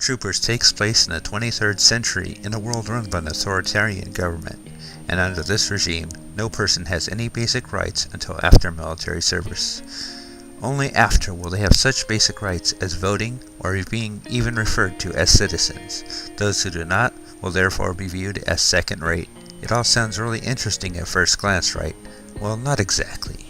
Troopers takes place in the 23rd century in a world run by an authoritarian government, and under this regime, no person has any basic rights until after military service. Only after will they have such basic rights as voting or being even referred to as citizens. Those who do not will therefore be viewed as second-rate. It all sounds really interesting at first glance, right? Well, not exactly.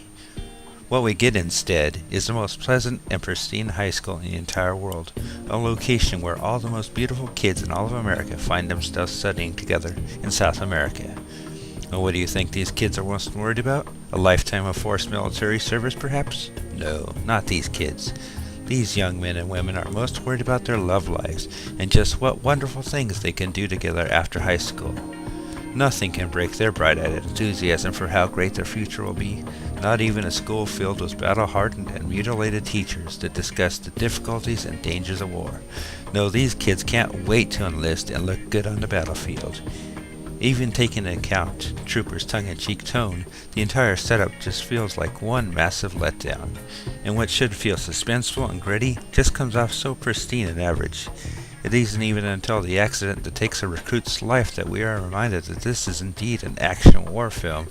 What we get instead is the most pleasant and pristine high school in the entire world, a location where all the most beautiful kids in all of America find themselves studying together in South America. Well, what do you think these kids are most worried about? A lifetime of forced military service, perhaps? No, not these kids. These young men and women are most worried about their love lives and just what wonderful things they can do together after high school. Nothing can break their bright-eyed enthusiasm for how great their future will be, not even a school filled with battle-hardened and mutilated teachers that discuss the difficulties and dangers of war. No, these kids can't wait to enlist and look good on the battlefield. Even taking into account Trooper's tongue-in-cheek tone, the entire setup just feels like one massive letdown, and what should feel suspenseful and gritty just comes off so pristine and average. It isn't even until the accident that takes a recruit's life that we are reminded that this is indeed an action war film,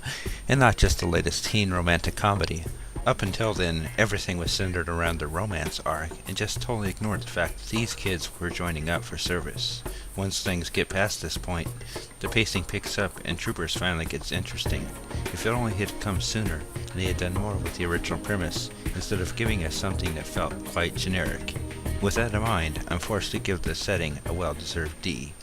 and not just the latest teen romantic comedy. Up until then, everything was centered around the romance arc, and just totally ignored the fact that these kids were joining up for service. Once things get past this point, the pacing picks up and Troopers finally gets interesting. If it only had come sooner, and they had done more with the original premise, instead of giving us something that felt quite generic. With that in mind, I'm forced to give the setting a well-deserved D.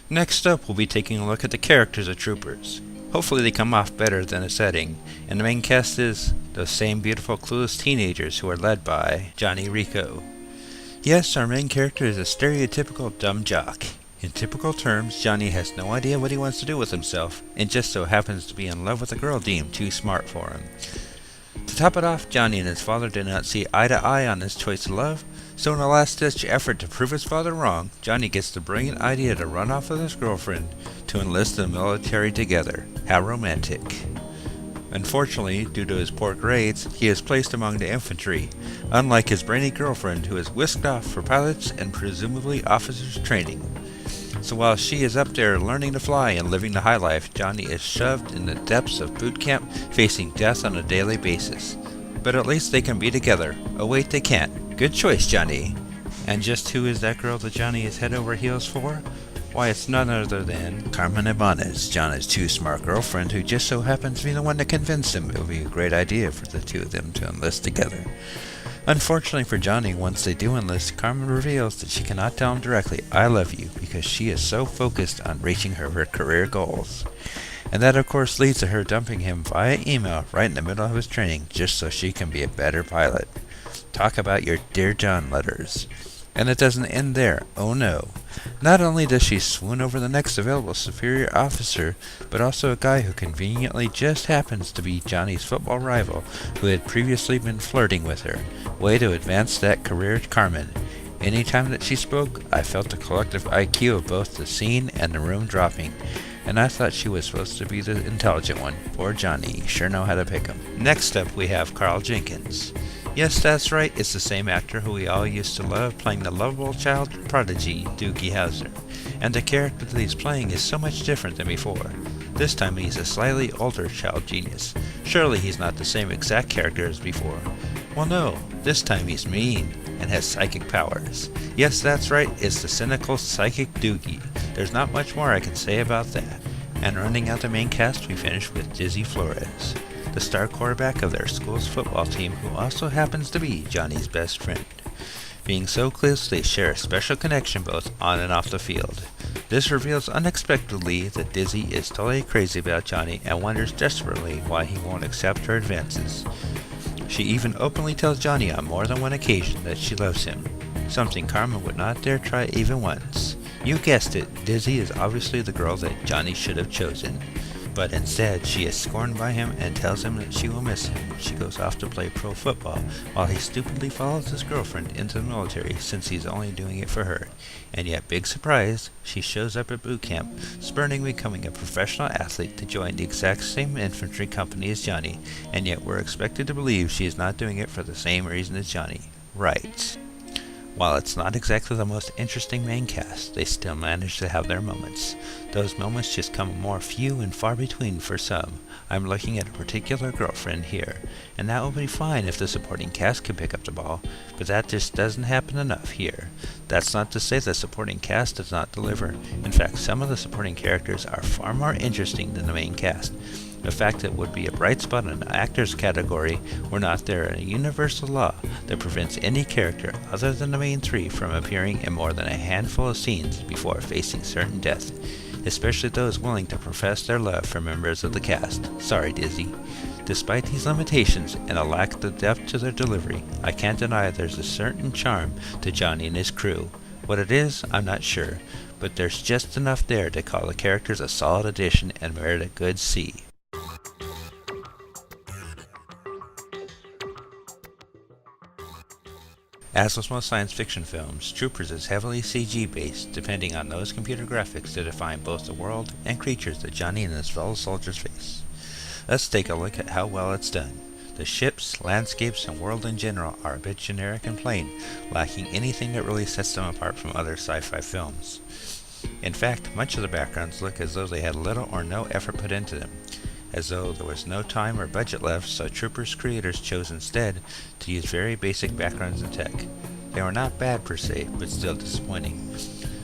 Next up, we'll be taking a look at the characters of Troopers. Hopefully they come off better than the setting, and the main cast is those same beautiful clueless teenagers who are led by Johnny Rico. Yes, our main character is a stereotypical dumb jock. In typical terms, Johnny has no idea what he wants to do with himself, and just so happens to be in love with a girl deemed too smart for him. To top it off, Johnny and his father did not see eye to eye on his choice of love, so in a last-ditch effort to prove his father wrong, Johnny gets the brilliant idea to run off with his girlfriend to enlist in the military together. How romantic. Unfortunately, due to his poor grades, he is placed among the infantry, unlike his brainy girlfriend who is whisked off for pilots and presumably officers' training. So while she is up there learning to fly and living the high life, Johnny is shoved in the depths of boot camp, facing death on a daily basis. But at least they can be together. Oh wait, they can't. Good choice, Johnny. And just who is that girl that Johnny is head over heels for? Why, it's none other than Carmen Ibanez, Johnny's too smart girlfriend, who just so happens to be the one that convinced him it would be a great idea for the two of them to enlist together. Unfortunately for Johnny, once they do enlist, Carmen reveals that she cannot tell him directly, "I love you," because she is so focused on reaching her career goals. And that of course leads to her dumping him via email right in the middle of his training, just so she can be a better pilot. Talk about your Dear John letters. And it doesn't end there. Oh no. Not only does she swoon over the next available superior officer, but also a guy who conveniently just happens to be Johnny's football rival, who had previously been flirting with her. Way to advance that career, Carmen. Any time that she spoke, I felt the collective IQ of both the scene and the room dropping. And I thought she was supposed to be the intelligent one. Poor Johnny, sure know how to pick him. Next up we have Carl Jenkins. Yes, that's right, it's the same actor who we all used to love playing the lovable child prodigy, Doogie Howser. And the character that he's playing is so much different than before. This time he's a slightly older child genius. Surely he's not the same exact character as before. Well no, this time he's mean and has psychic powers. Yes, that's right, it's the cynical psychic Doogie. There's not much more I can say about that. And rounding out the main cast, we finish with Dizzy Flores, the star quarterback of their school's football team, who also happens to be Johnny's best friend. Being so close, they share a special connection both on and off the field. This reveals unexpectedly that Dizzy is totally crazy about Johnny and wonders desperately why he won't accept her advances. She even openly tells Johnny on more than one occasion that she loves him, something Carmen would not dare try even once. You guessed it, Dizzy is obviously the girl that Johnny should have chosen. But instead, she is scorned by him and tells him that she will miss him when she goes off to play pro football, while he stupidly follows his girlfriend into the military since he's only doing it for her. And yet, big surprise, she shows up at boot camp, spurning becoming a professional athlete to join the exact same infantry company as Johnny, and yet we're expected to believe she is not doing it for the same reason as Johnny. right. While it's not exactly the most interesting main cast, they still manage to have their moments. Those moments just come more few and far between for some. I'm looking at a particular girlfriend here, and that would be fine if the supporting cast could pick up the ball, but that just doesn't happen enough here. That's not to say the supporting cast does not deliver. In fact, some of the supporting characters are far more interesting than the main cast. The fact that it would be a bright spot in the actors category were not there a universal law that prevents any character other than the main three from appearing in more than a handful of scenes before facing certain death, especially those willing to profess their love for members of the cast. Sorry, Dizzy. Despite these limitations and a lack of depth to their delivery, I can't deny there's a certain charm to Johnny and his crew. What it is, I'm not sure, but there's just enough there to call the characters a solid addition and merit a good C. As with most science fiction films, Troopers is heavily CG based, depending on those computer graphics that define both the world and creatures that Johnny and his fellow soldiers face. Let's take a look at how well it's done. The ships, landscapes, and world in general are a bit generic and plain, lacking anything that really sets them apart from other sci-fi films. In fact, much of the backgrounds look as though they had little or no effort put into them, as though there was no time or budget left, so Troopers creators chose instead to use very basic backgrounds and tech. They were not bad per se, but still disappointing.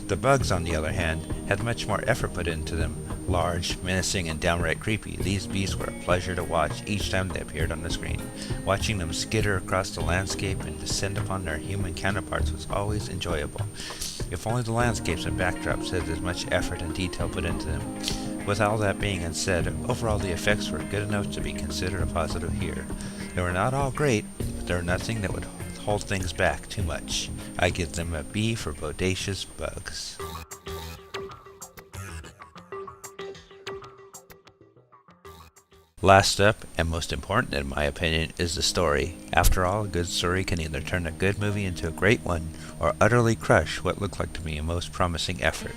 The bugs, on the other hand, had much more effort put into them. Large, menacing, and downright creepy, these beasts were a pleasure to watch each time they appeared on the screen. Watching them skitter across the landscape and descend upon their human counterparts was always enjoyable. If only the landscapes and backdrops had as much effort and detail put into them. With all that being said, overall the effects were good enough to be considered a positive here. They were not all great, but there were nothing that would hold things back too much. I give them a B for bodacious bugs. Last up, and most important in my opinion, is the story. After all, a good story can either turn a good movie into a great one, or utterly crush what looked like to me a most promising effort.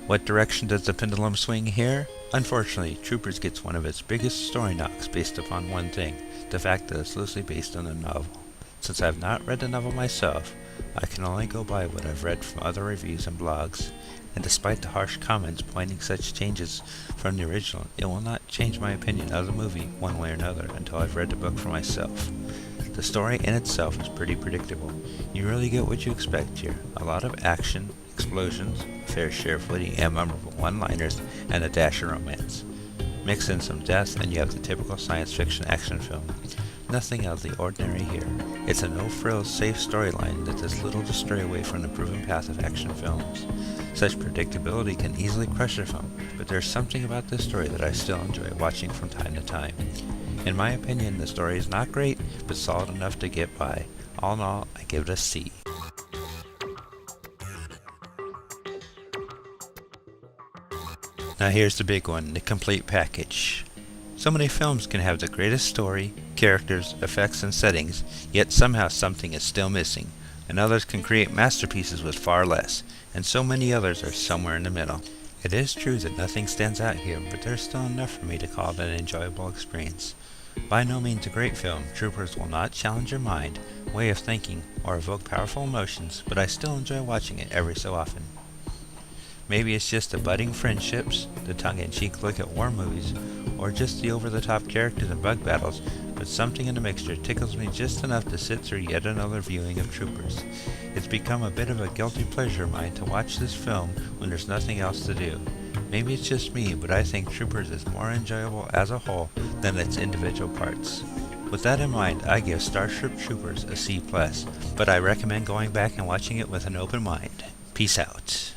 What direction does the pendulum swing here? Unfortunately, Troopers gets one of its biggest story knocks based upon one thing, the fact that it's loosely based on a novel. Since I have not read the novel myself, I can only go by what I've read from other reviews and blogs, and despite the harsh comments pointing such changes from the original, it will not change my opinion of the movie one way or another until I've read the book for myself. The story in itself is pretty predictable. You really get what you expect here. A lot of action, explosions, a fair share of witty and memorable one-liners, and a dash of romance. Mix in some death and you have the typical science fiction action film. Nothing out of the ordinary here. It's a no-frills, safe storyline that does little to stray away from the proven path of action films. Such predictability can easily crush a film, but there's something about this story that I still enjoy watching from time to time. In my opinion, the story is not great, but solid enough to get by. All in all, I give it a C. Now here's the big one, the complete package. So many films can have the greatest story, characters, effects, and settings, yet somehow something is still missing, and others can create masterpieces with far less, and so many others are somewhere in the middle. It is true that nothing stands out here, but there's still enough for me to call it an enjoyable experience. By no means a great film, Troopers will not challenge your mind, way of thinking, or evoke powerful emotions, but I still enjoy watching it every so often. Maybe it's just the budding friendships, the tongue-in-cheek look at war movies, or just the over-the-top characters and bug battles, but something in the mixture tickles me just enough to sit through yet another viewing of Troopers. It's become a bit of a guilty pleasure of mine to watch this film when there's nothing else to do. Maybe it's just me, but I think Troopers is more enjoyable as a whole than its individual parts. With that in mind, I give Starship Troopers a C+, but I recommend going back and watching it with an open mind. Peace out.